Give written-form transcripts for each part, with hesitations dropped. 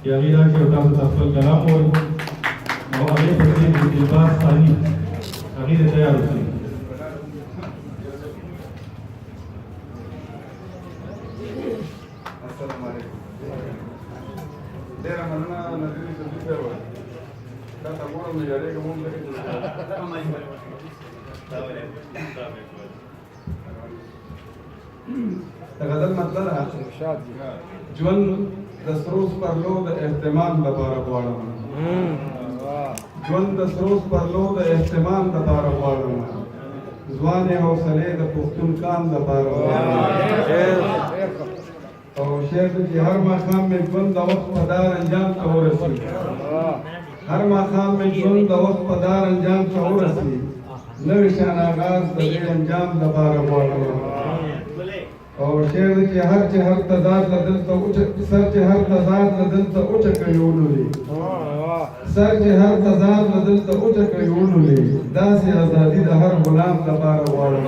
چې هغې راشي او تاسو ته خپل کلام ووایي او هغې په دې التباس ثاني هغې ته تیار اوسئ. السلام علیکم. ډېره مننه نظري صدیق صاحب. دا ته ګورم نو یادېږم هم لکه چې د غزل مطلب ژوند د سرو سپرلو د اهتمام لپاره غواړم. ژوند د سرو سپرلو د اهتمام لپاره غواړم. ځوانې حوصلې د پښتون کام لپاره غواړم. او شعر دی چې هر ماښام مې ژوند د وخت په دار انجام ته ورسي. هر ماښام مې ژوند د وخت په دار انجام ته ورسي. نوی شان آغاز د دې انجام لپاره غواړم. او شعر دی چې هر تضاد له دلته سر چې هر تضاد له دلته اوچه کوي ولولي. سر چې هر تضاد له دلته اوچه کوي ولولي. داسې ازادي د هر غلام لپاره غواړم.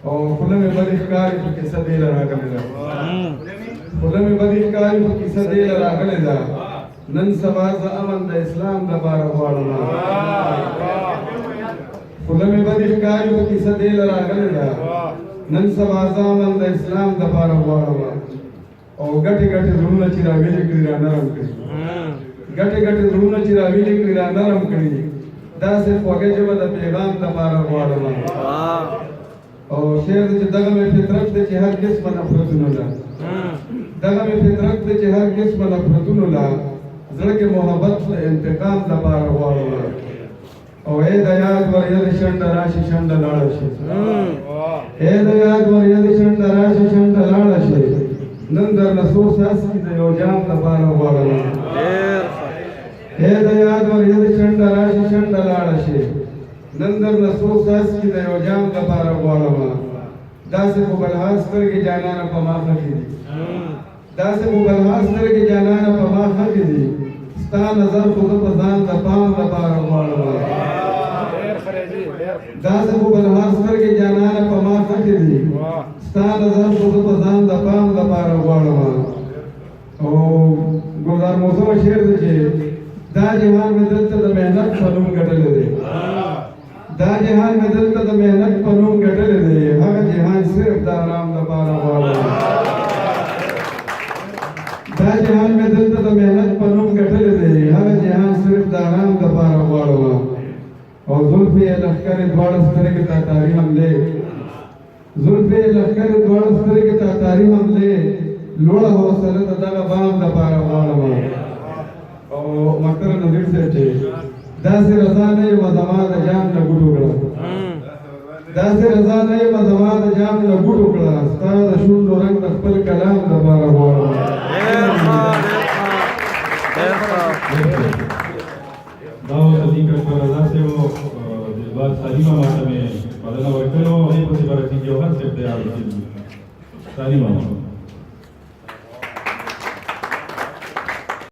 او خوله مې بدې ښکاري په کیسه دې له راغلې ده. خوله مې بدې ښکاري په کیسه دې له راغلې ده. نن سبا زه امن د اسلام لپاره غواړم. خوله مې بدې ښکاري په کیسه دې له راغلې ده. نن سبا زه امن د اسلام لپاره غواړم. او ګټې زړونه چې راویلې کړي را نرم کړي. ګټې زړونه چې راویلې کړي را نرم کړي. داسې خوږه ژبه د پیغام لپاره غواړم. او شعر دی چې دغه مې فطرت دی چې هر قسمه نفرتونو له دغه مې فطرت دی چې هر قسمه نفرتونو له زړه کې محبت د انتقام لپاره غواړم. او ای د یاد ور یاد شنډه راشي شنډه لاړه شي. ای د یاد ور یاد شنډه راشي شنډه لاړه شي. نن در نسو څاڅکي د یو جام لپاره غواړم. ای د یاد ور یاد شنډه راشي شنډه لاړه شي. نن در نسو څاڅکي د یو جام لپاره غواړم. داسې خو بلها سترګې جانانه په ما خښې دي. داسې خو بلها سترګې جانانه په ما خښې دي. ستا نظر خو زه په ځان د پام لپاره غواړم. داسې خو بلها سترګې جانانه په ما خښې دي. ستا نظر خو زه په ځان د پام لپاره غواړم. او ګلزار موسم شعر دی چې دا جهان مې دلته د محنت په نوم ګټلی دی. دا جهان مې دلته د محنت په نوم ګټلی دی. هغه جهان صرف د آرام لپاره غواړم. دا جهان مې دلته د محنت په نوم ګټلی دی. هغه جهان صرف د آرام لپاره غواړم. او زلفې یې لښکرې دواړه سترګې ته تاري حملې. زلفې یې لښکرې دواړه سترګې ته تاري حملې. لوړه حوصله د دغه بام لپاره غواړم. او مکتر نظیر صاحب چې داسې رضا نه یم زما د جام نه ګوټ وکړه. داسې رضا نه یم زما د جام نه ګوټ وکړه. ستا د شونډو رنګ د خپل کلام لپاره غواړم. دا و صدیق اکبر رضا صاحب دلباز سالمه ماته مې بلنه ورکړې وه. هغې پسې به رشید جوهر صاحب تیار اوسېدلي. سالمه